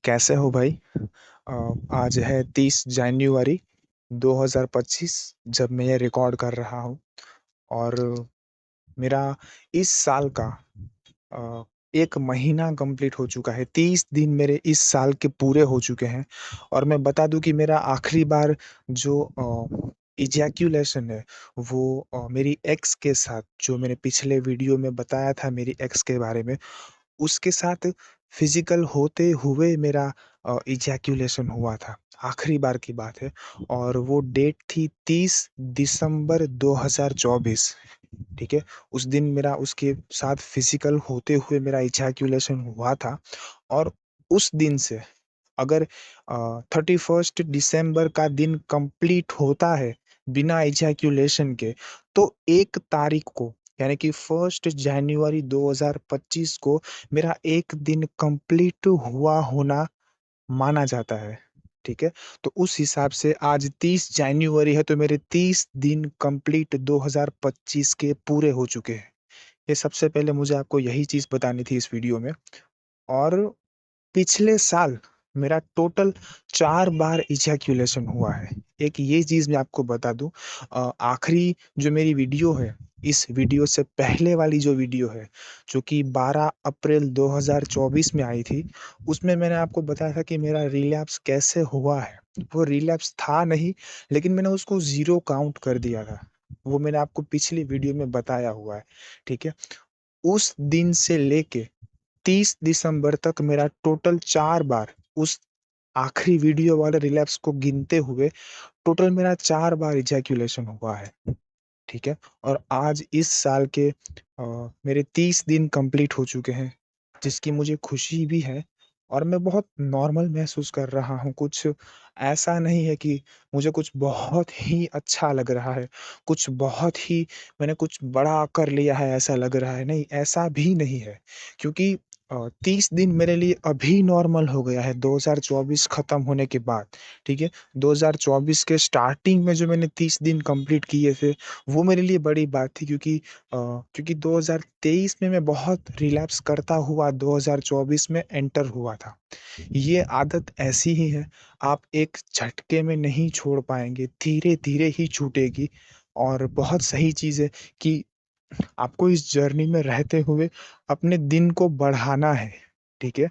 कैसे हो भाई? आज है 30 जनवरी 2025 जब मैं ये रिकॉर्ड कर रहा हूँ। और मेरा इस साल का अ, 1 महीना कंप्लीट हो चुका है। 30 दिन मेरे इस साल के पूरे हो चुके हैं। और मैं बता दूं कि मेरा आखिरी बार जो इजैक्यूलेशन है वो मेरी एक्स के साथ, जो मैंने पिछले वीडियो में बताया था मेरी एक्स के बारे में, उसके साथ फिजिकल होते हुए मेरा इजैक्यूलेशन हुआ था। आखिरी बार की बात है और वो डेट थी 30 दिसंबर 2024। ठीक है, उस दिन मेरा उसके साथ फिजिकल होते हुए मेरा इजैक्यूलेशन हुआ था। और उस दिन से अगर 31 दिसंबर का दिन कंप्लीट होता है बिना इजैक्यूलेशन के, तो 1 तारीख को यानी कि 1 जनवरी 2025 को मेरा एक दिन कंप्लीट हुआ होना माना जाता है। ठीक है, तो उस हिसाब से आज 30 जनवरी है तो मेरे 30 दिन कंप्लीट 2025 के पूरे हो चुके हैं। ये सबसे पहले मुझे आपको यही चीज बतानी थी इस वीडियो में। और पिछले साल मेरा टोटल 4 बार इजैक्यूलेशन हुआ है। एक ये चीज मैं आपको बता दूं, आखिरी जो मेरी वीडियो है, इस वीडियो से पहले वाली जो वीडियो है, जो कि 12 अप्रैल 2024 में आई थी, उसमें मैंने आपको बताया था कि मेरा रिलैप्स कैसे हुआ है। वो रिलैप्स था नहीं, लेकिन मैंने उसको जीरो काउंट कर दिया था। वो मैंने आपको पिछली वीडियो में बताया हुआ है। ठीक है, उस दिन से लेके 30 दिसंबर तक मेरा टोटल 4 बार, उस आखिरी वीडियो वाले रिलैप्स को गिनते हुए टोटल मेरा 4 बार इजैक्यूलेशन हुआ है। ठीक है, और आज इस साल के मेरे 30 दिन कंप्लीट हो चुके हैं, जिसकी मुझे खुशी भी है। और मैं बहुत नॉर्मल महसूस कर रहा हूँ। कुछ ऐसा नहीं है कि मुझे कुछ बहुत ही अच्छा लग रहा है, कुछ बहुत ही मैंने कुछ बड़ा कर लिया है ऐसा लग रहा है। नहीं, ऐसा भी नहीं है, क्योंकि 30 दिन मेरे लिए अभी नॉर्मल हो गया है 2024 खत्म होने के बाद। ठीक है, 2024 के स्टार्टिंग में जो मैंने 30 दिन कंप्लीट किए थे, वो मेरे लिए बड़ी बात थी, क्योंकि 2023 में मैं बहुत रिलैप्स करता हुआ 2024 में एंटर हुआ था। ये आदत ऐसी ही है, आप एक झटके में नहीं छोड़ पाएंगे, धीरे धीरे ही छूटेगी। और बहुत सही चीज़ है कि आपको इस जर्नी में रहते हुए अपने दिन को बढ़ाना है। ठीक है,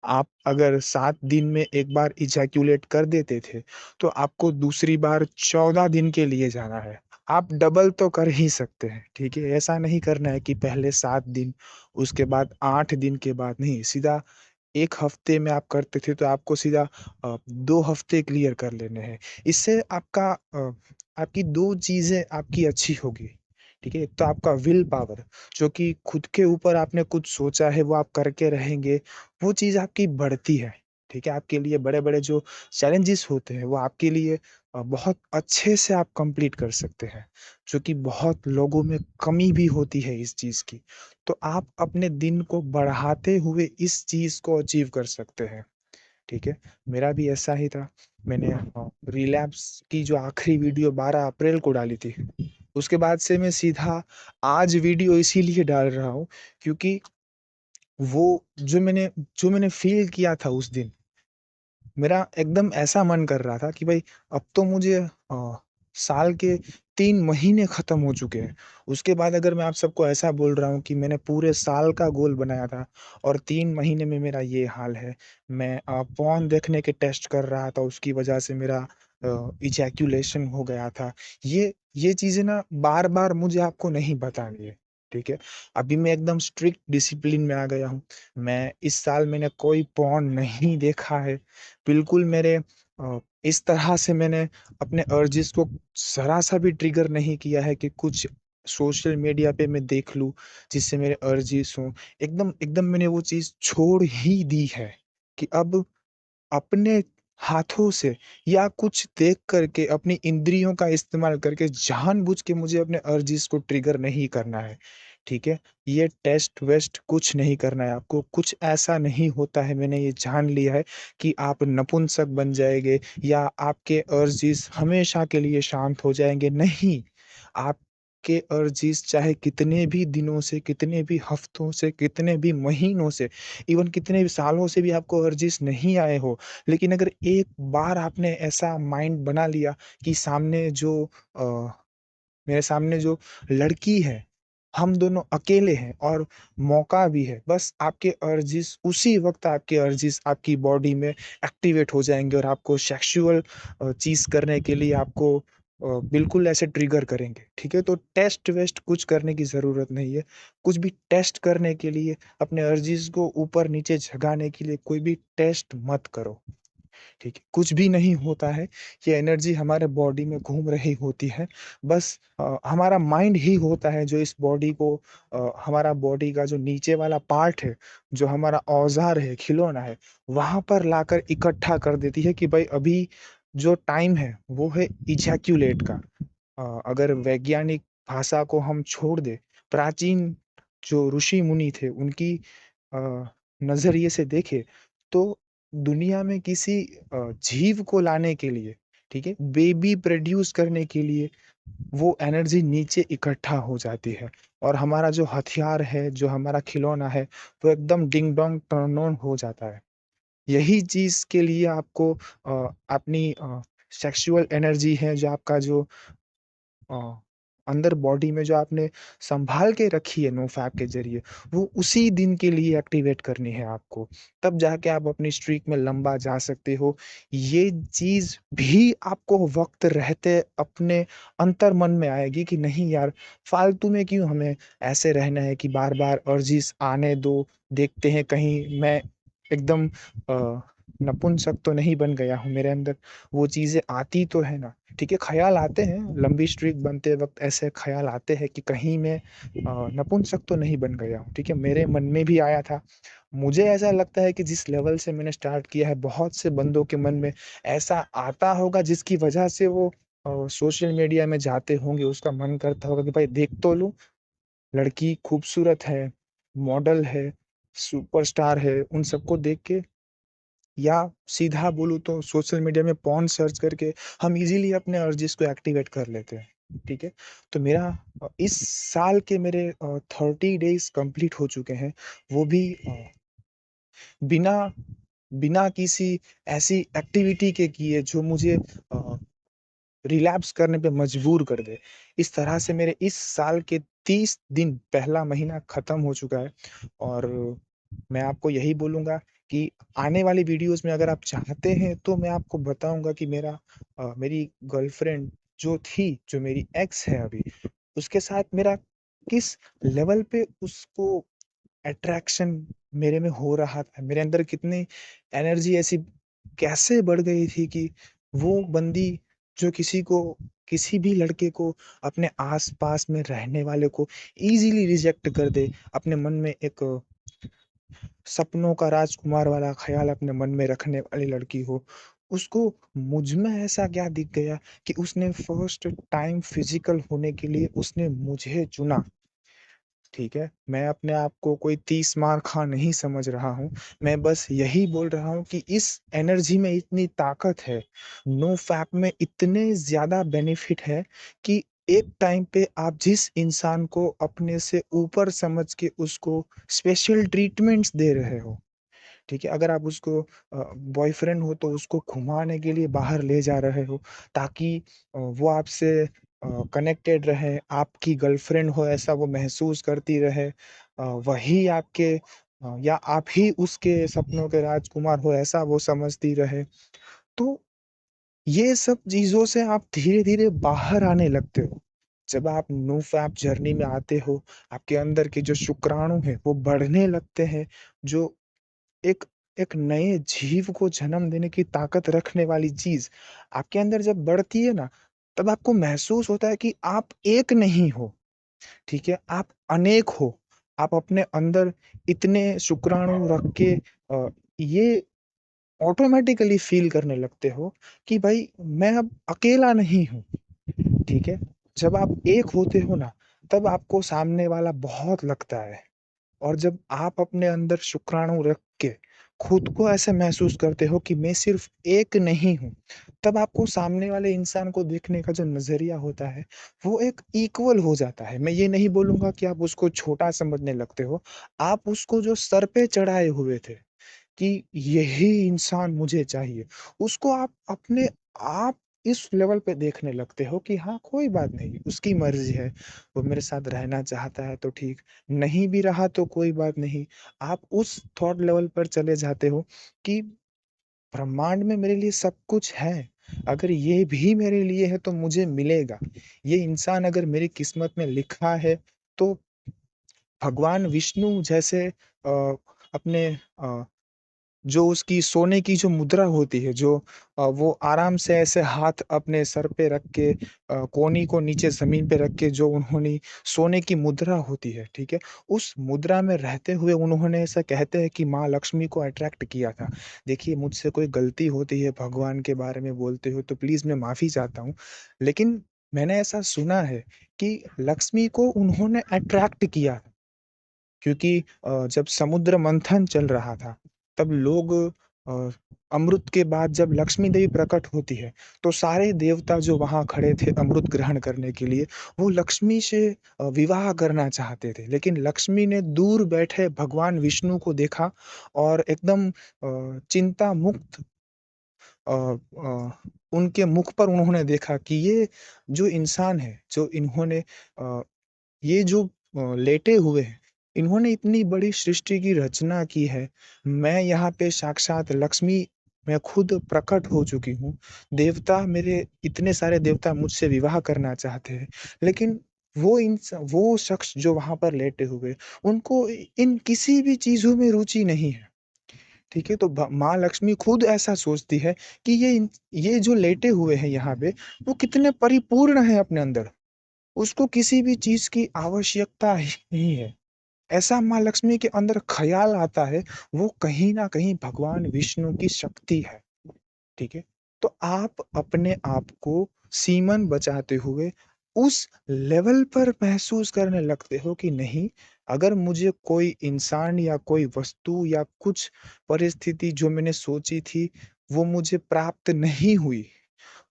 आप अगर 7 दिन में एक बार इजैक्यूलेट कर देते थे, तो आपको दूसरी बार 14 दिन के लिए जाना है। आप डबल तो कर ही सकते हैं। ठीक है, ऐसा नहीं करना है कि पहले 7 दिन, उसके बाद 8 दिन के बाद नहीं, सीधा 1 हफ्ते में आप करते थे तो आपको सीधा 2 हफ्ते क्लियर कर लेने हैं। इससे आपकी दो चीजें आपकी अच्छी होगी। ठीक है, एक तो आपका विल पावर, जो कि खुद के ऊपर आपने कुछ सोचा है वो आप करके रहेंगे, वो चीज आपकी बढ़ती है। ठीक है, आपके लिए बड़े बड़े जो चैलेंजेस होते हैं वो आपके लिए बहुत अच्छे से आप कंप्लीट कर सकते हैं, जो कि बहुत लोगों में कमी भी होती है इस चीज की। तो आप अपने दिन को बढ़ाते हुए इस चीज को अचीव कर सकते हैं। ठीक है, मेरा भी ऐसा ही था। मैंने रिलैप्स की जो आखिरी वीडियो 12 अप्रैल को डाली थी, उसके बाद से मैं सीधा आज वीडियो इसीलिए डाल रहा हूँ, क्योंकि वो जो मैंने फील किया था उस दिन, मेरा एकदम ऐसा मन कर रहा था कि भाई अब तो मुझे साल के 3 महीने खत्म हो चुके हैं। उसके बाद अगर मैं आप सबको ऐसा बोल रहा हूँ कि मैंने पूरे साल का गोल बनाया था और 3 महीने में मेरा ये हाल है, मैं पॉर्न देखने के टेस्ट कर रहा था, उसकी वजह से मेरा इजैक्यूलेशन हो गया था। ये चीजें ना बार बार मुझे आपको नहीं बतानी है। ठीक है, अभी मैं एकदम स्ट्रिक्ट डिसिप्लिन में आ गया हूँ। मैं इस साल मैंने कोई पॉर्न नहीं देखा है। बिल्कुल मेरे इस तरह से मैंने अपने अर्जिस को जरा सा भी ट्रिगर नहीं किया है कि कुछ सोशल मीडिया पे मैं देख लूं जिससे मेरे अर्जिस हों। एकदम एकदम मैंने वो चीज छोड़ ही दी है कि अब अपने हाथों से या कुछ देख करके अपनी इंद्रियों का इस्तेमाल करके जानबूझ के मुझे अपने अर्जिस को ट्रिगर नहीं करना है। ठीक है, ये टेस्ट वेस्ट कुछ नहीं करना है आपको, कुछ ऐसा नहीं होता है। मैंने ये जान लिया है कि आप नपुंसक बन जाएंगे या आपके अर्जिस हमेशा के लिए शांत हो जाएंगे। नहीं, आप आपके अर्जिस चाहे कितने भी दिनों से, कितने भी हफ्तों से, कितने भी महीनों से, इवन कितने भी सालों से भी आपको अर्जिस नहीं आए हो, लेकिन अगर एक बार आपने ऐसा माइंड बना लिया कि सामने जो अ, मेरे सामने जो लड़की है, हम दोनों अकेले हैं और मौका भी है, बस आपके अर्जिस उसी वक़्त आपके अर्जिस आपकी बॉडी में एक्टिवेट हो जाएँगे और आपको सेक्सुअल चीज़ करने के लिए आपको बिल्कुल ऐसे ट्रिगर करेंगे, ठीक है? तो टेस्ट-वेस्ट कुछ करने की ज़रूरत नहीं है। कुछ भी टेस्ट करने के लिए, अपने अर्जिस को ऊपर-नीचे झगाने के लिए कोई भी टेस्ट मत करो। ठीक है? कुछ भी नहीं होता है, ये एनर्जी हमारे बॉडी में घूम रही होती है। बस हमारा माइंड ही होता है जो इस बॉडी को हमारा बॉडी का जो नीचे वाला पार्ट है, जो हमारा औज़ार है, खिलौना है, वहाँ पर लाकर इकट्ठा कर देती है कि भाई अभी जो टाइम है, वो है इजैक्युलेट का। अगर वैज्ञानिक भाषा को हम छोड़ दें, प्राचीन जो ऋषि-मुनि थे, उनकी अ, नज़रिए से देखें, तो दुनिया में किसी जीव को लाने के लिए, ठीक है? बेबी प्रोड्यूस करने के लिए वो एनर्जी नीचे इकट्ठा हो जाती है और हमारा जो हथियार है, जो हमारा खिलौना है, वो एकदम डिंग-डोंग टर्न-ऑन हो जाता है। यही चीज़ के लिए आपको अपनी सेक्सुअल एनर्जी है, जो आपका जो अ, अंदर बॉडी में जो आपने सँभाल के रखी है नोफ़ैप के ज़रिए, वो उसी दिन के लिए एक्टिवेट करनी है आपको। तब जाके आप अपनी स्ट्रीक में लंबा जा सकते हो। ये चीज़ भी आपको वक़्त रहते अपने अंतर्मन में आएगी कि नहीं यार, फ़ालतू में क्यों हमें ऐसे रहना है कि बार-बार अर्जिस आने दो, देखते हैं कहीं मैं एकदम नपुंसक तो नहीं बन गया हूँ, मेरे अंदर वो चीज़ें आती तो है ना। ठीक है, ख़्याल आते हैं, लंबी स्ट्रीक बनते वक़्त ऐसे ख़्याल आते हैं कि कहीं मैं नपुंसक तो नहीं बन गया हूँ, ठीक है? मेरे मन में भी आया था। मुझे ऐसा लगता है कि जिस लेवल से मैंने स्टार्ट किया है, बहुत से बंदों के मन में ऐसा आता होगा जिसकी वजह से वो सोशल मीडिया में जाते होंगे, उसका मन करता होगा कि भाई देख तो लूँ, लड़की खूबसूरत है, मॉडल है, सुपरस्टार है, उन सबको देख के या सीधा बोलूँ तो सोशल मीडिया में पॉर्न सर्च करके हम इज़िली अपने अर्जिस को एक्टिवेट कर लेते हैं, ठीक है? तो मेरा इस साल के मेरे 30 डेज़ कंप्लीट हो चुके हैं, वो भी बिना बिना किसी ऐसी एक्टिविटी के किए जो मुझे रिलैप्स करने पे मजबूर कर दे। इस तरह से मेरे इस साल के 30 दिन पहला महीना खत्म हो चुका है और मैं आपको यही बोलूँगा कि आने वाली वीडियोज़ में अगर आप चाहते हैं तो मैं आपको बताऊँगा कि मेरी गर्लफ्रेंड जो थी, जो मेरी एक्स है अभी, उसके साथ मेरा किस लेवल पे उसको अट्रैक्शन मेरे में हो रहा था। मेरे अंदर कितनी एनर्जी ऐसी कैसे बढ़ गई थी कि वो बंदी जो किसी भी लड़के को अपने आस-पास में रहने वाले को ईज़िली रिजेक्ट कर दे, अपने मन में एक सपनों का राजकुमार वाला ख़्याल अपने मन में रखने वाली लड़की हो, उसको मुझ में ऐसा क्या दिख गया कि उसने फर्स्ट टाइम फ़िज़िकल होने के लिए उसने मुझे चुना। ठीक है? मैं अपने आप को कोई 30 मार खा नहीं समझ रहा हूँ। मैं बस यही बोल रहा हूँ कि इस एनर्जी में इतनी ताकत है, नो फैप में इतने ज़्यादा बेनिफिट है कि एक टाइम पे आप जिस इंसान को अपने से ऊपर समझ के उसको स्पेशल ट्रीटमेंट्स दे रहे हो, ठीक है? अगर आप उसको बॉयफ्रेंड हो तो उसको घुमाने के लिए बाहर ले जा रहे हो ताकि वो आपसे कनेक्टेड रहे, आपकी गर्लफ्रेंड हो ऐसा वो महसूस करती रहे। वही आपके या आप ही उसके सपनों के राजकुमार हो ऐसा वो समझती रहे। तो ये सब चीज़ों से आप धीरे-धीरे बाहर आने लगते हो। जब आप नो फैप जर्नी में आते हो, आपके अंदर के जो शुक्राणु हैं वो बढ़ने लगते हैं, जो एक एक नए जीव को जन्म देने की ताकत रखने वाली चीज़ आपके अंदर जब बढ़ती है ना, तब आपको महसूस होता है कि आप एक नहीं हो, ठीक है? आप अनेक हो। आप अपने अंदर इतने शुक्राणु रख के ये ऑटोमैटिकली फ़ील करने लगते हो कि भाई मैं अब अकेला नहीं हूँ, ठीक है? जब आप एक होते हो ना, तब आपको सामने वाला बहुत लगता है। और जब आप अपने अंदर शुक्राणु रख के खुद को ऐसा महसूस करते हो कि मैं सिर्फ़ एक नहीं हूँ, तब आपको सामने वाले इंसान को देखने का जो नज़रिया होता है, वो एक इक्वल हो जाता है। मैं ये नहीं बोलूँगा कि आप उसको छोटा समझने लगते हो, आप उसको जो सर पे चढ़ाए हुए थे कि यही इंसान मुझे चाहिए, उसको आप अपने आप इस लेवल पे देखने लगते हो कि हाँ, कोई बात नहीं, उसकी मर्ज़ी है, वो मेरे साथ रहना चाहता है तो ठीक, नहीं भी रहा तो कोई बात नहीं। आप उस थॉट लेवल पर चले जाते हो कि ब्रह्मांड में मेरे लिए सब कुछ है, अगर ये भी मेरे लिए है तो मुझे मिलेगा। ये इंसान अगर मेरी किस्मत में लिखा है, तो भगवान विष्णु जैसे अपने जो उसकी सोने की जो मुद्रा होती है, जो वो आराम से ऐसे हाथ अपने सर पे रख के कोहनी को नीचे ज़मीन पे रख के जो उन्होंने सोने की मुद्रा होती है, ठीक है? उस मुद्रा में रहते हुए उन्होंने ऐसा कहते हैं कि माँ लक्ष्मी को अट्रैक्ट किया था। देखिए, मुझसे कोई गलती होती है भगवान के बारे में बोलते हुए तो प्लीज़ मैं माफ़ी चाहता हूँ। लेकिन मैंने ऐसा सुना है कि लक्ष्मी को उन्होंने अट्रैक्ट किया था। क्योंकि जब समुद्र मंथन चल रहा था, तब लोग अ, अमृत के बाद जब लक्ष्मी देवी प्रकट होती है, तो सारे देवता जो वहाँ खड़े थे अमृत ग्रहण करने के लिए, वो लक्ष्मी से विवाह करना चाहते थे। लेकिन लक्ष्मी ने दूर बैठे भगवान विष्णु को देखा और एकदम चिंता मुक्त अ उनके मुख पर उन्होंने देखा कि ये जो इंसान है, जो इन्होंने अ ये जो लेटे हुए हैं, इन्होंने इतनी बड़ी सृष्टि की रचना की है। मैं यहाँ पे साक्षात लक्ष्मी मैं खुद प्रकट हो चुकी हूँ। देवता मेरे इतने सारे देवता मुझसे विवाह करना चाहते हैं, लेकिन वो शख्स जो वहाँ पर लेटे हुए, उनको इन किसी भी चीज़ों में रुचि नहीं है। ठीक है? तो भ माँ लक्ष्मी खुद ऐसा सोचती है कि ये जो लेटे हुए हैं यहाँ पे, वो कितने परिपूर्ण हैं अपने अंदर। उसको किसी भी चीज़ की आवश्यकता ही नहीं है। ऐसा माँ लक्ष्मी के अंदर ख़्याल आता है, वो कहीं न कहीं भगवान विष्णु की शक्ति है, ठीक है? तो आप अपने आप को सीमन बचाते हुए उस लेवल पर महसूस करने लगते हो कि नहीं, अगर मुझे कोई इंसान या कोई वस्तु या कुछ परिस्थिति जो मैंने सोची थी, वो मुझे प्राप्त नहीं हुई,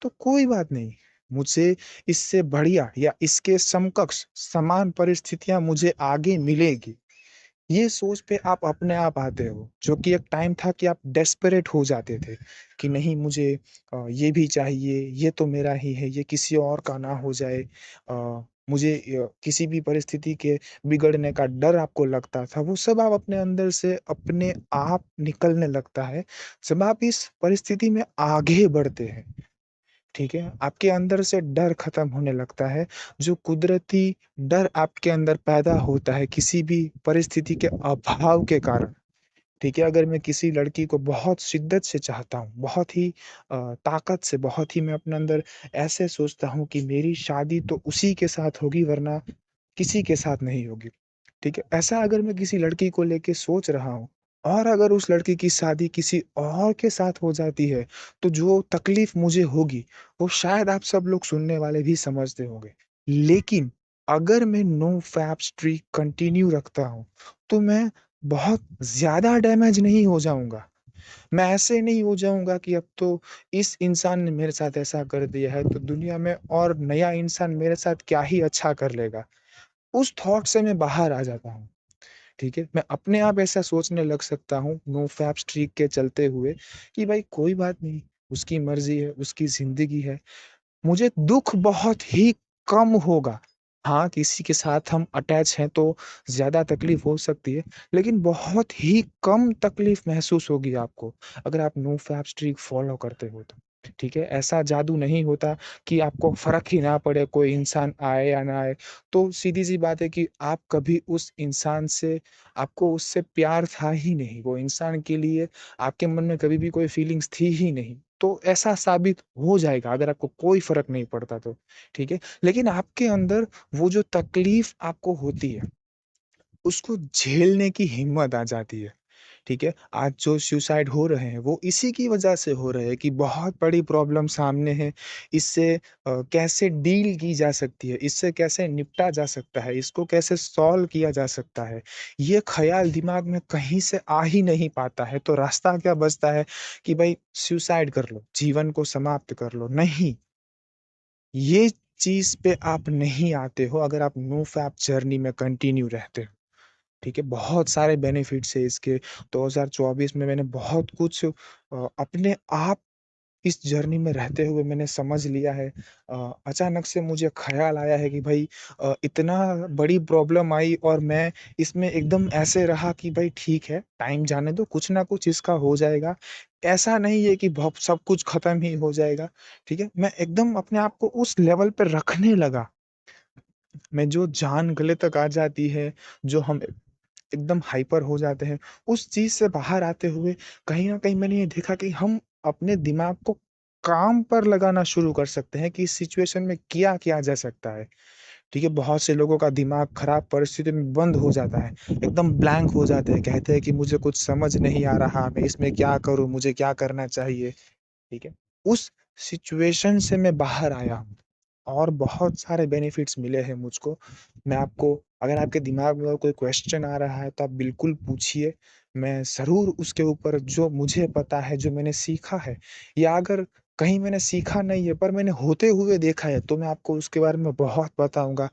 तो कोई बात नहीं, मुझे इससे बढ़िया या इसके समकक्ष समान परिस्थितियाँ मुझे आगे मिलेगी। ये सोच पे आप अपने आप आते हो, जो कि एक टाइम था कि आप डेस्परेट हो जाते थे, कि नहीं मुझे ये भी चाहिए, ये तो मेरा ही है, ये किसी और का ना हो जाए। मुझे किसी भी परिस्थिति के बिगड़ने का डर आपको लगता था, वो सब आप अपने अंदर से अपने आप निकलने लगता है, जब आप इस परिस्थिति में आगे बढ़ते हैं। ठीक है? आपके अंदर से डर खत्म होने लगता है, जो कुदरती डर आपके अंदर पैदा होता है किसी भी परिस्थिति के अभाव के कारण, ठीक है? अगर मैं किसी लड़की को बहुत शिद्दत से चाहता हूँ, बहुत ही ताकत से, बहुत ही मैं अपने अंदर ऐसे सोचता हूँ कि मेरी शादी तो उसी के साथ होगी वरना किसी के साथ नहीं होगी, ठीक है? ऐसा अगर मैं किसी लड़की को लेके सोच रहा हूँ और अगर उस लड़की की शादी किसी और के साथ हो जाती है, तो जो तकलीफ़ मुझे होगी, वो शायद आप सब लोग सुनने वाले भी समझते होंगे। लेकिन अगर मैं नो फैप स्ट्रीक कंटिन्यू रखता हूँ, तो मैं बहुत ज़्यादा डैमेज नहीं हो जाऊँगा। मैं ऐसे नहीं हो जाऊँगा कि अब तो इस इंसान ने मेरे साथ ऐसा कर दिया है, तो दुनिया में और नया इंसान मेरे साथ क्या ही अच्छा कर लेगा। उस थॉट से मैं बाहर आ जाता हूँ, ठीक है? मैं अपने आप ऐसा सोचने लग सकता हूँ नो फैप स्ट्रीक के चलते हुए कि भाई कोई बात नहीं, उसकी मर्ज़ी है, उसकी ज़िंदगी है। मुझे दुःख बहुत ही कम होगा। हाँ, किसी के साथ हम अटैच हैं तो ज़्यादा तकलीफ़ हो सकती है, लेकिन बहुत ही कम तकलीफ़ महसूस होगी आपको, अगर आप नो फैप स्ट्रीक फ़ॉलो करते हो तो, ठीक है? ऐसा जादू नहीं होता कि आपको फ़र्क ही ना पड़े कोई इंसान आए या ना आए। तो सीधी-सी बात है कि आप कभी उस इंसान से आपको उससे प्यार था ही नहीं, वो इंसान के लिए आपके मन में कभी भी कोई फीलिंग्स थी ही नहीं। तो ऐसा साबित हो जाएगा अगर आपको कोई फ़र्क नहीं पड़ता तो, ठीक है? लेकिन आपके अंदर वो जो तकलीफ़ आपको होती है, उसको झेलने की हिम्मत आ जाती है, ठीक है? आज जो सुसाइड हो रहे हैं, वो इसी की वजह से हो रहे हैं कि बहुत बड़ी प्रॉब्लम सामने है। इससे कैसे डील की जा सकती है, इससे कैसे निपटा जा सकता है, इसको कैसे सॉल्व किया जा सकता है, ये ख़्याल दिमाग में कहीं से आ ही नहीं पाता है। तो रास्ता क्या बचता है कि भई सुसाइड कर लो, जीवन को समाप्त कर लो। नहीं, ये चीज़ पे आप नहीं आते हो अगर आप नो फैप जर्नी में कंटिन्यू रहते हो। ठीक है? बहुत सारे बेनिफिट्स है इसके। 2024 में मैंने बहुत कुछ अपने आप इस जर्नी में रहते हुए मैंने समझ लिया है। अचानक से मुझे ख़्याल आया है कि भई इतना बड़ी प्रॉब्लम आई और मैं इसमें एकदम ऐसे रहा कि भई ठीक है, टाइम जाने दो, कुछ ना कुछ इसका हो जाएगा। ऐसा नहीं है कि भव सब कुछ ख़त्म ही हो जाएगा, ठीक है? मैं एकदम अपने आप को उस लेवल पे रखने लगा। में जो जान गले तक आ जाती है, जो हम एकदम हाइपर हो जाते हैं, उस चीज़ से बाहर आते हुए कहीं न कहीं मैंने ये देखा कि हम अपने दिमाग को काम पर लगाना शुरू कर सकते हैं कि इस सिचुएशन में किया किया जा सकता है। ठीक है? बहुत से लोगों का दिमाग खराब परिस्थिति में बंद हो जाता है, एकदम ब्लैंक हो जाते हैं, कहते हैं कि मुझे कुछ समझ नहीं आ रहा, मैं इसमें क्या करूँ, मुझे क्या करना चाहिए? ठीक है? उस सिचुएशन से मैं बाहर आया हूँ और बहुत सारे बेनिफिट्स मिले हैं मुझको। मैं आपको अगर आपके दिमाग में और कोई क्वेश्चन आ रहा है तो आप बिल्कुल पूछिए। मैं ज़रूर उसके ऊपर जो मुझे पता है, जो मैंने सीखा है या अगर कहीं मैंने सीखा नहीं है पर मैंने होते हुए देखा है तो मैं आपको उसके बारे में बहुत बताऊँगा।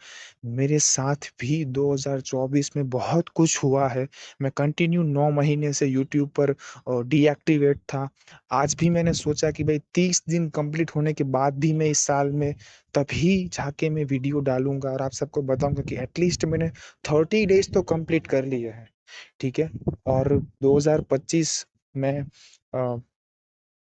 मेरे साथ भी 2024 में बहुत कुछ हुआ है। मैं कंटिन्यू 9 महीने से यूट्यूब पर डीएक्टिवेट था। आज भी मैंने सोचा कि भाई 30 दिन कंप्लीट होने के बाद भी मैं इस साल में तभी जाके मैं वीडियो डालूँगा और आप सबको बताऊँगा कि एटलीस्ट मैंने 30 डेज़ तो कंप्लीट कर लिए हैं, ठीक है? और 2025 में अ,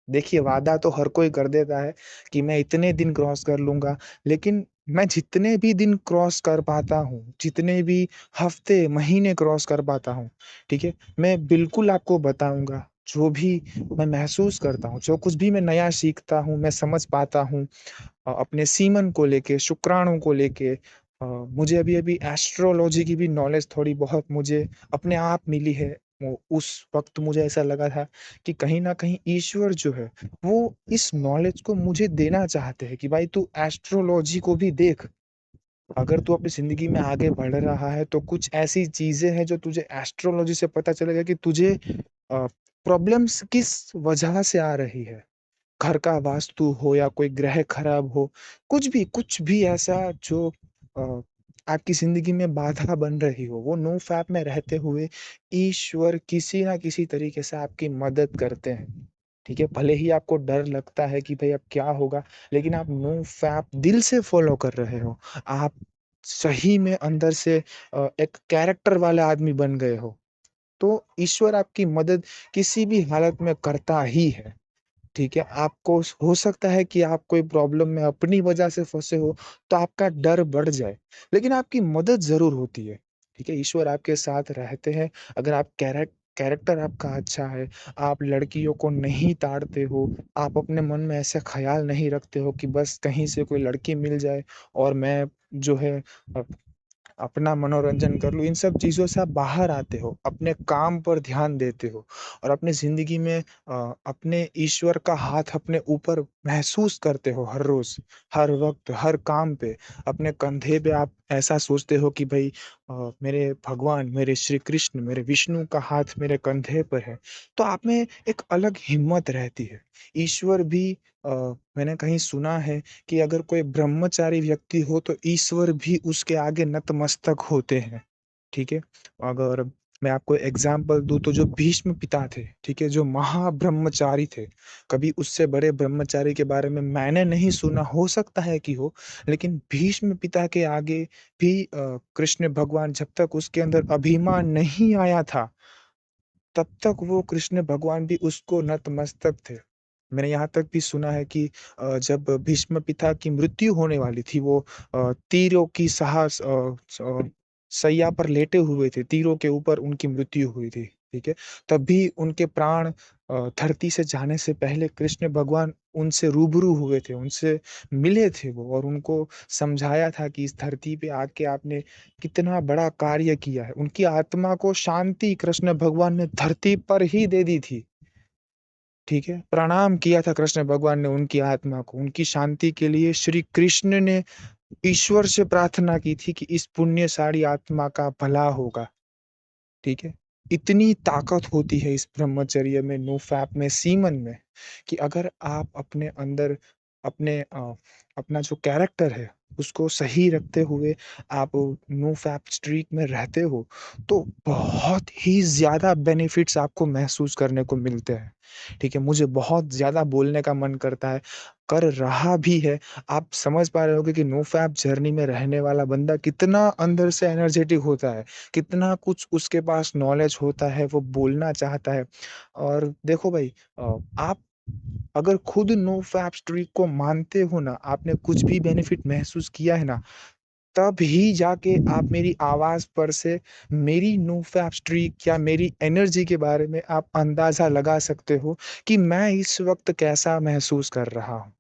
देखिए वादा तो हर कोई कर देता है कि मैं इतने दिन क्रॉस कर लूँगा, लेकिन मैं जितने भी दिन क्रॉस कर पाता हूँ, जितने भी हफ़्ते, महीने क्रॉस कर पाता हूँ, ठीक है? मैं बिल्कुल आपको बताऊँगा, जो भी मैं महसूस करता हूँ, जो कुछ भी मैं नया सीखता हूँ, मैं समझ पाता हूँ अपने सीमन को लेके, शुक्राणु को लेके मुझे अभी-अभी एस्ट्रोलॉजी की भी नॉलेज थोड़ी बहुत मुझे अपने आप मिली है। वो उस वक़्त मुझे ऐसा लगा था कि कहीं न कहीं ईश्वर जो है, वो इस नॉलेज को मुझे देना चाहते हैं कि भाई तू एस्ट्रोलॉजी को भी देख। अगर तू अपनी ज़िंदगी में आगे बढ़ रहा है, तो कुछ ऐसी चीज़ें हैं जो तुझे एस्ट्रोलॉजी से पता चलेगा कि तुझे प्रॉब्लम्स किस वजह से आ रही है। घर का वास्तु हो या कोई ग्रह खराब हो, कुछ भी ऐसा जो अ, आपकी ज़िंदगी में बाधा बन रही हो, वो नो फैप में रहते हुए ईश्वर किसी न किसी तरीके से आपकी मदद करते हैं। ठीक है? भले ही आपको डर लगता है कि भई अब क्या होगा, लेकिन आप नो फैप दिल से फ़ॉलो कर रहे हो। आप सही में अंदर से एक कैरेक्टर वाले आदमी बन गए हो, तो ईश्वर आपकी मदद किसी भी हालत में करता ही है। ठीक है? आपको हो सकता है कि आप कोई प्रॉब्लम में अपनी वजह से फँसे हो, तो आपका डर बढ़ जाए, लेकिन आपकी मदद ज़रूर होती है। ठीक है? ईश्वर आपके साथ रहते हैं, अगर आप कैरेक्टर आपका अच्छा है, आप लड़कियों को नहीं ताड़ते हो, आप अपने मन में ऐसे ख़्याल नहीं रखते हो कि बस कहीं से कोई लड़की मिल जाए और मैं जो है अ अपना मनोरंजन कर लूँ, इन सब चीज़ों से आप बाहर आते हो, अपने काम पर ध्यान देते हो और अपनी ज़िंदगी में अपने ईश्वर का हाथ अपने ऊपर महसूस करते हो हर रोज़, हर वक़्त, हर काम पे। अपने कंधे पे आप ऐसा सोचते हो कि भई मेरे भगवान, मेरे श्री कृष्ण, मेरे विष्णु का हाथ मेरे कंधे पर है, तो आप में एक अलग हिम्मत रहती है। ईश्वर भी अ, मैंने कहीं सुना है कि अगर कोई ब्रह्मचारी व्यक्ति हो तो ईश्वर भी उसके आगे नतमस्तक होते हैं, ठीक है? अगर मैं आपको एग्ज़ाम्पल दूँ तो जो भीष्म पिता थे, ठीक है? जो महाब्रह्मचारी थे, कभी उससे बड़े ब्रह्मचारी के बारे में मैंने नहीं सुना, हो सकता है कि हो, लेकिन भीष्म पिता के आगे भी कृष्ण भगवान जब तक उसके अंदर अभिमान नहीं आया था, तब तक वो कृष्ण भगवान भी उसको नतमस्तक थे। मैंने यहाँ तक भी सुना है कि जब भीष्म पिता की मृत्यु होने वाली थी, वो तीरों की शैया पर लेटे हुए थे, तीरों के ऊपर उनकी मृत्यु हुई थी, ठीक है? तब भी उनके प्राण धरती से जाने से पहले कृष्ण भगवान उनसे रूबरू हुए थे, उनसे मिले थे वो और उनको समझाया था कि इस धरती पे आके आपने कितना बड़ा कार्य किया है। उनकी आत्मा को शांति कृष्ण भगवान ने धरती पर ही दे दी थी, ठीक है? प्रणाम किया था कृष्ण भगवान ने उनकी आत्मा को, उनकी शांति के लिए श्री कृष्ण ने ईश्वर से प्रार्थना की थी कि इस पुण्यशाली आत्मा का भला होगा, ठीक है? इतनी ताकत होती है इस ब्रह्मचर्य में, नो फैप में, सीमन में, कि अगर आप अपने अंदर अपने अपना जो कैरेक्टर है उसको सही रखते हुए आप नो फैप स्ट्रीक में रहते हो, तो बहुत ही ज़्यादा बेनिफिट्स आपको महसूस करने को मिलते हैं, ठीक है? मुझे बहुत ज़्यादा बोलने का मन करता है, कर रहा भी है। आप समझ पा रहे होगे कि नो फैप जर्नी में रहने वाला बंदा कितना अंदर से एनर्जेटिक होता है। कितना कुछ उसके पास नॉलेज होता है, वो बोलना चाहता है। और देखो भाई, आप अगर खुद नो फैप स्ट्रीक को मानते हो ना, आपने कुछ भी बेनिफिट महसूस किया है ना, तब ही जाके आप मेरी आवाज़ पर से मेरी नो फैप स्ट्रीक या मेरी एनर्जी के बारे में आप अंदाज़ा लगा सकते हो कि मैं इस वक़्त कैसा महसूस कर रहा हूँ।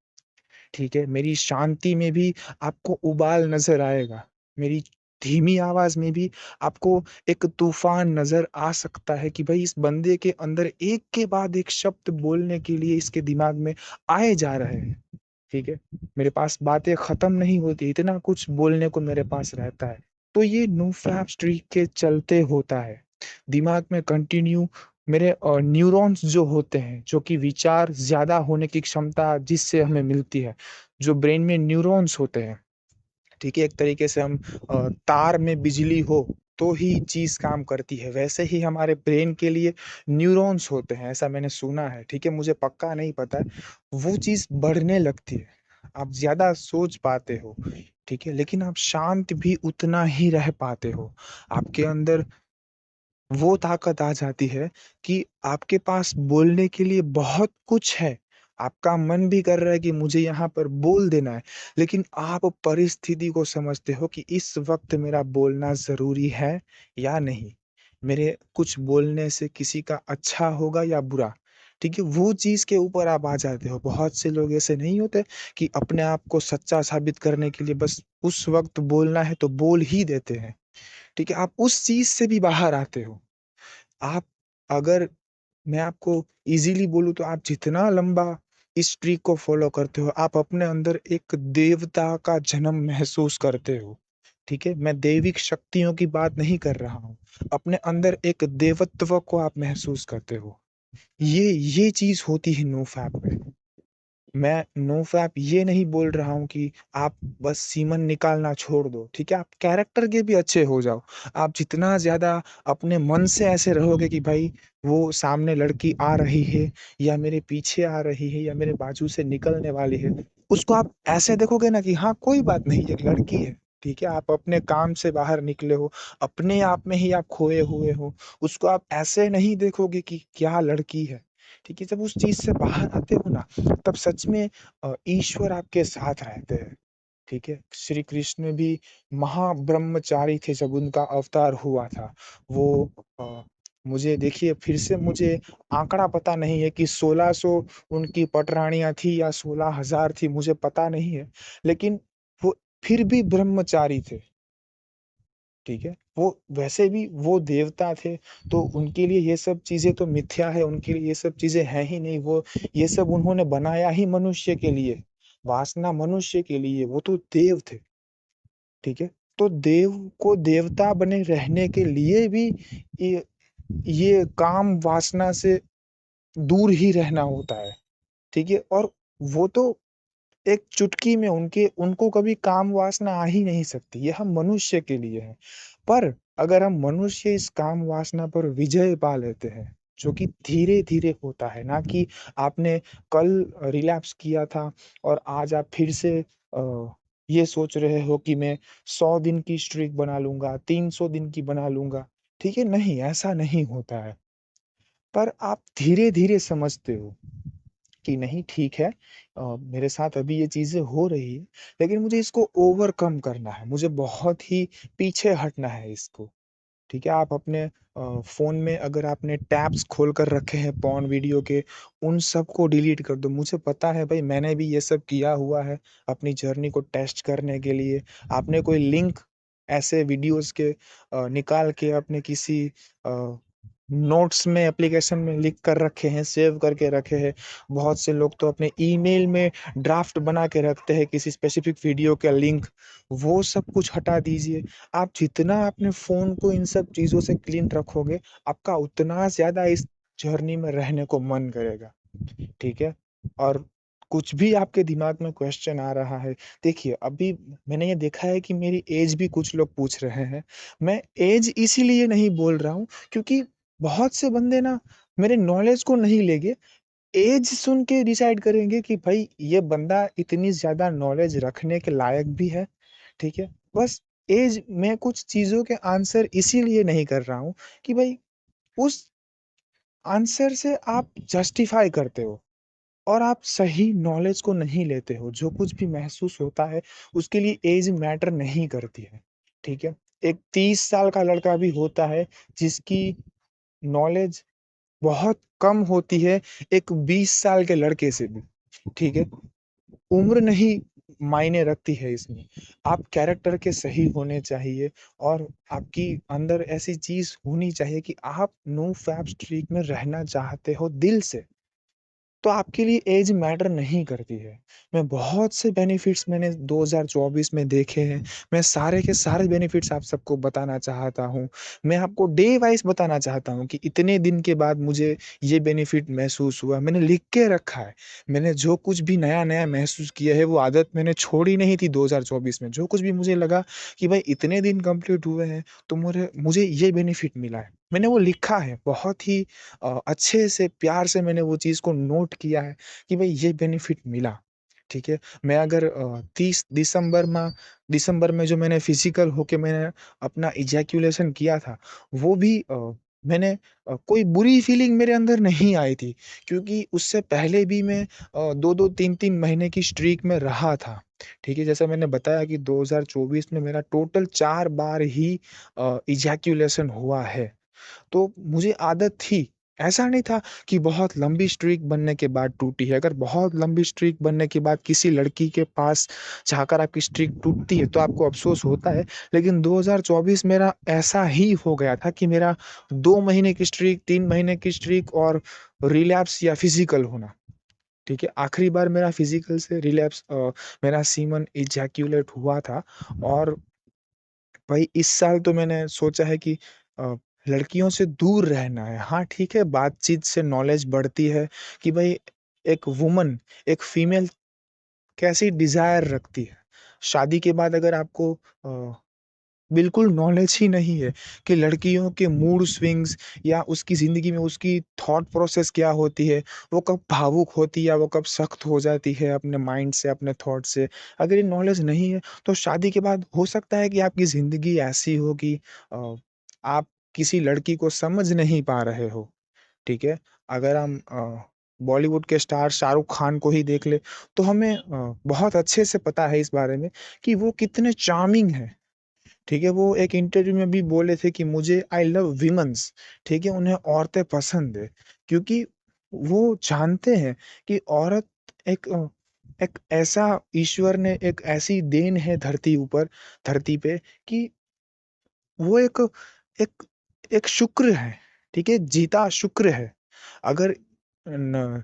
ठीक है? मेरी शांति में भी आपको उबाल नज़र आएगा। मेरी धीमी आवाज़ में भी आपको एक तूफ़ान नज़र आ सकता है कि भई इस बंदे के अंदर एक के बाद एक शब्द बोलने के लिए इसके दिमाग में आए जा रहे हैं। ठीक है? मेरे पास बातें ख़त्म नहीं होती, इतना कुछ बोलने को मेरे पास रहता है। तो ये नो फैप स्ट्रीक के चलते होता है। दिमाग में कंटिन्यू मेरे न्यूरॉन्स जो होते हैं, जो कि विचार ज़्यादा होने की क्षमता जिससे हमें मिलती है, जो ब्रेन में न्यूरॉन्स होते हैं, ठीक है? एक तरीके से हम तार में बिजली हो, तो ही चीज़ काम करती है, वैसे ही हमारे ब्रेन के लिए न्यूरॉन्स होते हैं, ऐसा मैंने सुना है, ठीक है? मुझे पक्का नहीं पता है, वो चीज़ बढ़ने लगती है, आप ज़्यादा सोच पाते हो, ठीक है? लेकिन आप शांत भी उतना ही रह पाते हो, आपके अंदर वो ताकत आ जाती है कि आपके पास बोलने के लिए बहुत कुछ है। आपका मन भी कर रहा है कि मुझे यहाँ पर बोल देना है, लेकिन आप परिस्थिति को समझते हो कि इस वक़्त मेरा बोलना ज़रूरी है या नहीं? मेरे कुछ बोलने से किसी का अच्छा होगा या बुरा? ठीक है? वो चीज़ के ऊपर आप आ जाते हो। बहुत से लोग ऐसे नहीं होते कि अपने आप को सच्चा साबित करने के लिए बस उस वक़्त बोलना है तो बोल ही देते हैं। ठीक है? आप उस चीज़ से भी बाहर आते हो। आप अगर मैं आपको ईज़िली बोलूँ तो आप जितना लंबा इस ट्रिक को फ़ॉलो करते हो, आप अपने अंदर एक देवता का जन्म महसूस करते हो, ठीक है? मैं दैविक शक्तियों की बात नहीं कर रहा हूँ। अपने अंदर एक देवत्व को आप महसूस करते हो। ये चीज़ होती है नो फैप में। मैं नो फैप ये नहीं बोल रहा हूँ कि आप बस सीमन निकालना छोड़ दो, ठीक है? आप कैरेक्टर के भी अच्छे हो जाओ। आप जितना ज़्यादा अपने मन से ऐसे रहोगे कि भाई वो सामने लड़की आ रही है या मेरे पीछे आ रही है या मेरे बाजू से निकलने वाली है, उसको आप ऐसे देखोगे ना कि हाँ, कोई बात नहीं, एक लड़की है, ठीक है? आप अपने काम से बाहर निकले हो, अपने आप में ही आप खोए हुए हो, उसको आप ऐसे नहीं देखोगे कि क्या लड़की है, ठीक है? जब उस चीज़ से बाहर आते हो ना, तब सच में ईश्वर आपके साथ रहते हैं, ठीक है? श्री कृष्ण भी महाब्रह्मचारी थे जब उनका अवतार हुआ था। वो मुझे देखिए फिर से मुझे आँकड़ा पता नहीं है कि 1600 उनकी पटरानियाँ थी या 16,000 थी, मुझे पता नहीं है। लेकिन वो फिर भी ब्रह्मचारी थे। ठीक है? वो वैसे भी वो देवता थे, तो उनके लिए ये सब चीज़ें तो मिथ्या है, उनके लिए ये सब चीज़ें हैं ही नहीं, वो ये सब उन्होंने बनाया ही मनुष्य के लिए, वासना मनुष्य के लिए, वो तो देव थे, ठीक है? तो देव को देवता बने रहने के लिए भी ये ये काम वासना से दूर ही रहना होता है, ठीक है? और वो तो एक चुटकी में उनको कभी काम वासना आ ही नहीं सकती, ये हम मनुष्य के लिए है। पर अगर हम मनुष्य इस काम वासना पर विजय पा लेते हैं, जो कि धीरे-धीरे होता है, ना कि आपने कल रिलैप्स किया था और आज आप फिर से ये सोच रहे हो कि मैं 100 दिन की स्ट्रिक बना लूँगा, 300 दिन की बना लूँगा, ठीक है? नहीं, ऐसा नहीं होता है। पर आप धीरे-धीरे समझते हो कि नहीं ठीक है, मेरे साथ अभी ये चीज़ें हो रही है, लेकिन मुझे इसको ओवरकम करना है, मुझे बहुत ही पीछे हटना है इसको। ठीक है? आप अपने फ़ोन में अगर आपने टैब्स खोल कर रखे हैं पॉर्न वीडियो के, उन सबको डिलीट कर दो। मुझे पता है भाई, मैंने भी ये सब किया हुआ है अपनी जर्नी को टेस्ट करने के लिए। आपने कोई लिंक ऐसे वीडियोज़ के निकाल के अपने किसी अ, नोट्स में, एप्लीकेशन में लिख कर रखे हैं, सेव करके रखे हैं। बहुत से लोग तो अपने ईमेल में ड्राफ्ट बना के रखते हैं किसी स्पेसिफिक वीडियो का लिंक, वो सब कुछ हटा दीजिए। आप जितना अपने फ़ोन को इन सब चीज़ों से क्लीन रखोगे, आपका उतना ज़्यादा इस जर्नी में रहने को मन करेगा, ठीक है? और कुछ भी आपके दिमाग में क्वेश्चन आ रहा है, देखिए अभी मैंने ये देखा है कि मेरी ऐज भी कुछ लोग पूछ रहे हैं। मैं ऐज इसीलिए नहीं बोल रहा हूँ क्योंकि बहुत से बंदे ना मेरे नॉलेज को नहीं लेंगे, ऐज सुन के डिसाइड करेंगे कि भाई ये बंदा इतनी ज़्यादा नॉलेज रखने के लायक भी है, ठीक है? बस ऐज मैं कुछ चीज़ों के आंसर इसीलिए नहीं कर रहा हूँ कि भाई उस आंसर से आप जस्टिफाई करते हो और आप सही नॉलेज को नहीं लेते हो। जो कुछ भी महसूस होता है, उसके लिए ऐज मैटर नहीं करती है, ठीक है? एक 30 साल का लड़का भी होता है जिसकी नॉलेज बहुत कम होती है एक 20 साल के लड़के से भी, ठीक है? उम्र नहीं मायने रखती है इसमें। आप कैरेक्टर के सही होने चाहिए और आपकी अंदर ऐसी चीज़ होनी चाहिए कि आप नो फैब स्ट्रीक में रहना चाहते हो दिल से। तो आपके लिए ऐज मैटर नहीं करती है। मैं बहुत से बेनिफिट्स मैंने 2024 में देखे हैं। मैं सारे के सारे बेनिफिट्स आप सबको बताना चाहता हूँ। मैं आपको डे वाइज़ बताना चाहता हूँ कि इतने दिन के बाद मुझे ये बेनिफिट महसूस हुआ। मैंने लिख के रखा है। मैंने जो कुछ भी नया-नया महसूस किया है, वो आदत मैंने छोड़ी नहीं थी 2024 में। जो कुछ भी मुझे लगा कि भाई इतने दिन कंप्लीट हुए हैं, तो मुझे मुझे ये बेनिफिट मिला है। मैंने वो लिखा है, बहुत ही अच्छे से प्यार से मैंने वो चीज़ को नोट किया है कि भाई ये बेनिफिट मिला, ठीक है? मैं अगर 30 दिसंबर में जो मैंने फिज़िकल होके मैंने अपना इजैकुलेशन किया था, वो भी मैंने कोई बुरी फीलिंग मेरे अंदर नहीं आई थी क्योंकि उससे पहले भी मैं 2-2 3-3 महीने की स्ट्रीक में रहा था, ठीक है? जैसा मैंने बताया कि 2024 में मेरा टोटल 4 बार ही इजैकुलेशन हुआ है। तो मुझे आदत थी। ऐसा नहीं था कि बहुत लंबी स्ट्रीक बनने के बाद टूटी है। अगर बहुत लंबी स्ट्रीक बनने के बाद किसी लड़की के पास जाकर आपकी स्ट्रीक टूटती है, तो आपको अफ़सोस होता है। लेकिन 2024 मेरा ऐसा ही हो गया था कि मेरा 2 महीने की स्ट्रीक, 3 महीने की स्ट्रीक और रिलैप्स या फिज़िकल होना, ठीक है? आखिरी बार मेरा फिज़िकल से रिलैप्स मेरा सीमन इजैक्युलेट हुआ था और भाई इस साल तो मैंने सोचा है कि अ, लड़कियों से दूर रहना है। हाँ, ठीक है, बातचीत से नॉलेज बढ़ती है कि भाई एक वुमन, एक फीमेल कैसी डिज़ायर रखती है। शादी के बाद अगर आपको बिल्कुल नॉलेज ही नहीं है कि लड़कियों के मूड स्विंग्स या उसकी ज़िंदगी में उसकी थॉट प्रोसेस क्या होती है, वो कब भावुक होती है या वो कब सख्त हो जाती है अपने माइंड से, अपने थॉट से। अगर ये नॉलेज नहीं है, तो शादी के बाद हो सकता है कि आपकी ज़िंदगी ऐसी हो कि अ, आप किसी लड़की को समझ नहीं पा रहे हो, ठीक है? अगर हम बॉलीवुड के स्टार शाहरुख खान को ही देख लें, तो हमें बहुत अच्छे से पता है इस बारे में कि वो कितने चार्मिंग हैं। ठीक है, वो एक इंटरव्यू में भी बोले थे कि मुझे आई लव विमेन्स, ठीक है, उन्हें औरतें पसंद है क्योंकि वो जानते हैं कि औरत एक एक ऐसा ईश्वर ने एक ऐसी देन है धरती पे कि वो एक एक शुक्र है, ठीक है, जीता शुक्र है। अगर न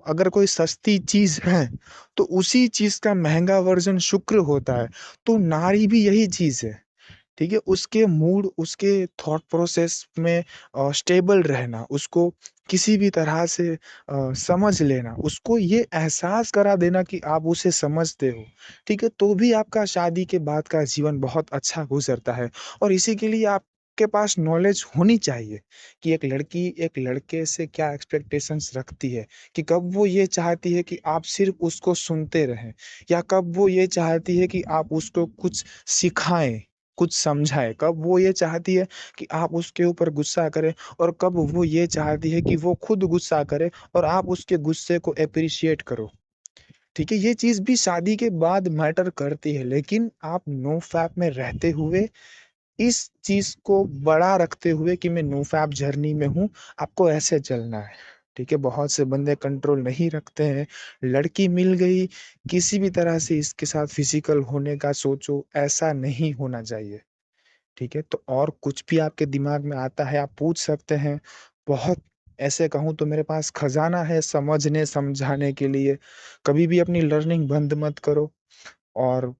अगर कोई सस्ती चीज़ है, तो उसी चीज़ का महँगा वर्ज़न शुक्र होता है, तो नारी भी यही चीज़ है। ठीक है? उसके मूड, उसके थॉट प्रोसेस में स्टेबल रहना, उसको किसी भी तरह से समझ लेना, उसको ये एहसास करा देना कि आप उसे समझते हो, ठीक है? तो भी आपका शादी के बाद का जीवन बहुत अच्छा गुज़रता है और इसी के लिए आपके पास नॉलेज होनी चाहिए कि एक लड़की एक लड़के से क्या एक्सपेक्टेशंस रखती है, कि कब वो ये चाहती है कि आप सिर्फ़ उसको सुनते रहें या कब वो ये चाहती है कि आप उसको कुछ सिखाएँ। कुछ समझाए, कब वो ये चाहती है कि आप उसके ऊपर गुस्सा करें और कब वो ये चाहती है कि वो खुद गुस्सा करे और आप उसके गुस्से को एप्रिशिएट करो। ठीक है? ये चीज़ भी शादी के बाद मैटर करती है, लेकिन आप नो फैप में रहते हुए इस चीज़ को बड़ा रखते हुए कि मैं नोफैप जर्नी में हूँ, आपको ऐसे चलना है, ठीक है? बहुत से बंदे कंट्रोल नहीं रखते हैं, लड़की मिल गई, किसी भी तरह से इसके साथ फिज़िकल होने का सोचो, ऐसा नहीं होना चाहिए, ठीक है? तो और कुछ भी आपके दिमाग में आता है, आप पूछ सकते हैं। बहुत ऐसे कहूँ तो मेरे पास खज़ाना है समझने, समझाने के लिए। कभी भी अपनी लर्निंग बंद मत करो और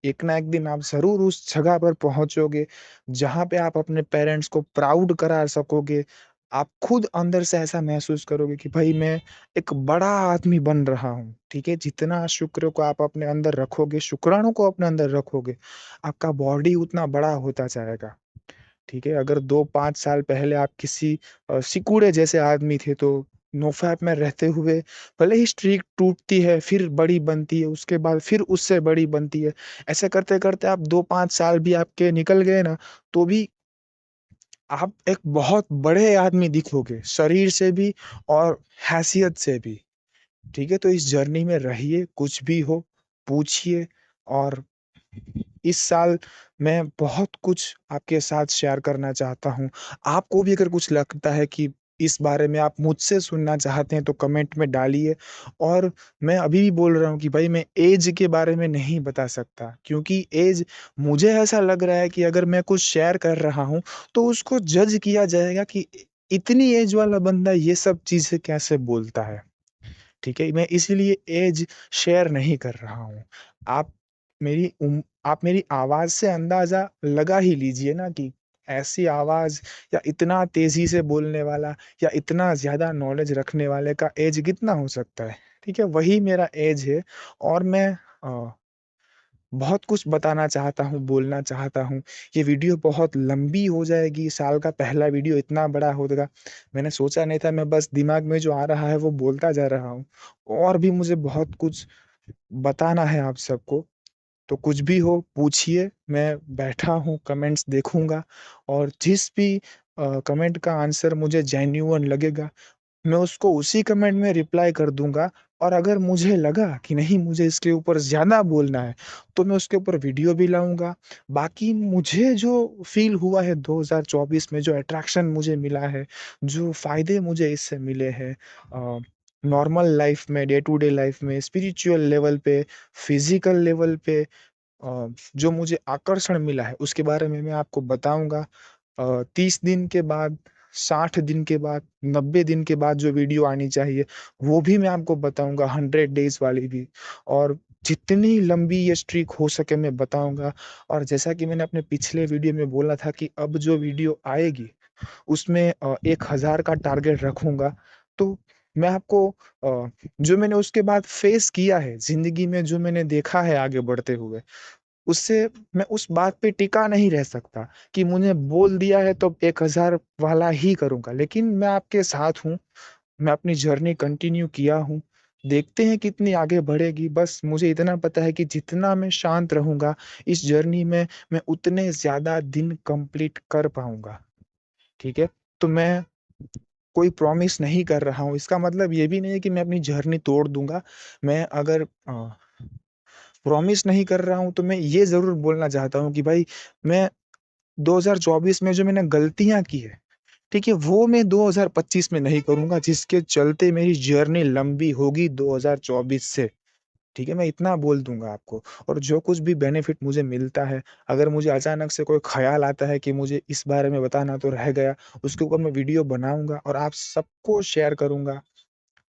एक ना एक दिन आप ज़रूर उस जगह पर पहुँचोगे, जहाँ पे आप अपने पेरेंट्स को प्राउड करा सकोगे। आप खुद अंदर से ऐसा महसूस करोगे कि भाई मैं एक बड़ा आदमी बन रहा हूँ, ठीक है? जितना शुक्र को आप अपने अंदर रखोगे, शुक्राणु को अपने अंदर रखोगे, आपका बॉडी उतना बड़ा होता जाएगा, ठीक है? अगर 2-5 साल पहले आप किसी सिकुड़े जैसे आदमी थे, तो नोफ़ैप में रहते हुए भले ही स्ट्रीक टूटती है, फिर बड़ी बनती है, उसके बाद फिर उससे बड़ी बनती है। ऐसे करते-करते आप 2-5 साल भी आपके निकल गए ना, तो भी आप एक बहुत बड़े आदमी दिखोगे, शरीर से भी और हैसियत से भी, ठीक है? तो इस जर्नी में रहिए, कुछ भी हो, पूछिए और इस साल मैं बहुत कुछ आपके साथ शेयर करना चाहता हूँ। आपको भी अगर कुछ लगता है कि इस बारे में आप मुझसे सुनना चाहते हैं तो कमेंट में डालिए और मैं अभी भी बोल रहा हूँ कि भाई मैं ऐज के बारे में नहीं बता सकता क्योंकि ऐज मुझे ऐसा लग रहा है कि अगर मैं कुछ शेयर कर रहा हूँ तो उसको जज किया जाएगा कि इतनी ऐज वाला बंदा ये सब चीज़ें कैसे बोलता है। ठीक है? मैं इसीलिए ऐज शेयर नहीं कर रहा हूँ। आप आप मेरी आवाज़ से अंदाज़ा लगा ही लीजिए ना कि ऐसी आवाज़ या इतना तेज़ी से बोलने वाला या इतना ज़्यादा नॉलेज रखने वाले का ऐज कितना हो सकता है? ठीक है? वही मेरा ऐज है और मैं अ, बहुत कुछ बताना चाहता हूँ, बोलना चाहता हूँ। ये वीडियो बहुत लंबी हो जाएगी, साल का पहला वीडियो इतना बड़ा होगा, मैंने सोचा नहीं था, मैं बस दिमाग में जो आ रहा है वो बोलता जा रहा हूँ। और भी मुझे बहुत कुछ बताना है आप सबको, तो कुछ भी हो पूछिए, मैं बैठा हूँ, कमेंट्स देखूँगा और जिस भी कमेंट का आंसर मुझे जेन्युइन लगेगा मैं उसको उसी कमेंट में रिप्लाई कर दूँगा और अगर मुझे लगा कि नहीं मुझे इसके ऊपर ज़्यादा बोलना है, तो मैं उसके ऊपर वीडियो भी लाऊँगा। बाकी मुझे जो फ़ील हुआ है 2024 में जो अट्रैक्शन मुझे मिला है, जो फ़ायदे मुझे इससे मिले हैं नॉर्मल लाइफ़ में, डे टू डे लाइफ़ में, स्पिरिचुअल लेवल पे, फ़िज़िकल लेवल पे जो मुझे आकर्षण मिला है उसके बारे में मैं आपको बताऊँगा। 30 दिन के बाद, 60 दिन के बाद, 90 दिन के बाद जो वीडियो आनी चाहिए, वो भी मैं आपको बताऊँगा 100 डेज़ वाली भी और जितनी लंबी ये स्ट्रीक हो सके मैं बताऊँगा और जैसा कि मैंने अपने पिछले वीडियो में बोला था कि अब जो वीडियो आएगी, उसमें 1000 का टारगेट रखूँगा। तो मैं आपको जो मैंने उसके बाद फेस किया है, ज़िंदगी में जो मैंने देखा है आगे बढ़ते हुए, उससे मैं उस बात पे टिका नहीं रह सकता कि मुझे बोल दिया है तो 1000 वाला ही करूँगा। लेकिन मैं आपके साथ हूँ, मैं अपनी जर्नी कंटिन्यू किया हूँ। देखते हैं कितनी आगे बढ़ेगी, बस मुझे इतना पता है कि जितना मैं शांत रहूँगा, इस जर्नी में मैं उतने ज़्यादा दिन कंप्लीट कर पाऊँगा, ठीक है? तो मैं कोई प्रॉमिस नहीं कर रहा हूँ, इसका मतलब ये भी नहीं है कि मैं अपनी जर्नी तोड़ दूँगा। मैं अगर प्रॉमिस नहीं कर रहा हूँ, तो मैं ये ज़रूर बोलना चाहता हूँ कि भाई मैं 2024 में जो मैंने गलतियाँ की है, ठीक है? वो मैं 2025 में नहीं करूँगा, जिसके चलते मेरी जर्नी लंबी होगी 2024 से, ठीक है? मैं इतना बोल दूँगा आपको और जो कुछ भी बेनिफिट मुझे मिलता है, अगर मुझे अचानक से कोई ख़्याल आता है कि मुझे इस बारे में बताना तो रह गया, उसके ऊपर मैं वीडियो बनाऊँगा और आप सबको शेयर करूँगा।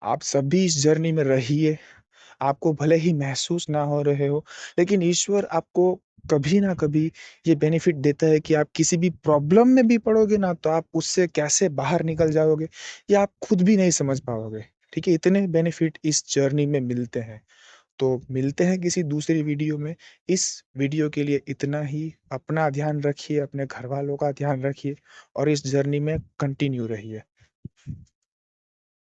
आप सभी इस जर्नी में रहिए। आपको भले ही महसूस ना हो रहे हो, लेकिन ईश्वर आपको कभी ना कभी ये बेनिफिट देता है कि आप किसी भी प्रॉब्लम में भी पड़ोगे ना, तो आप उससे कैसे बाहर निकल जाओगे, ये आप खुद भी नहीं समझ पाओगे। ठीक है? इतने बेनिफिट इस जर्नी में मिलते हैं। तो मिलते हैं किसी दूसरी वीडियो में। इस वीडियो के लिए इतना ही। अपना ध्यान रखिए, अपने घरवालों का ध्यान रखिए और इस जर्नी में कंटिन्यू रहिए।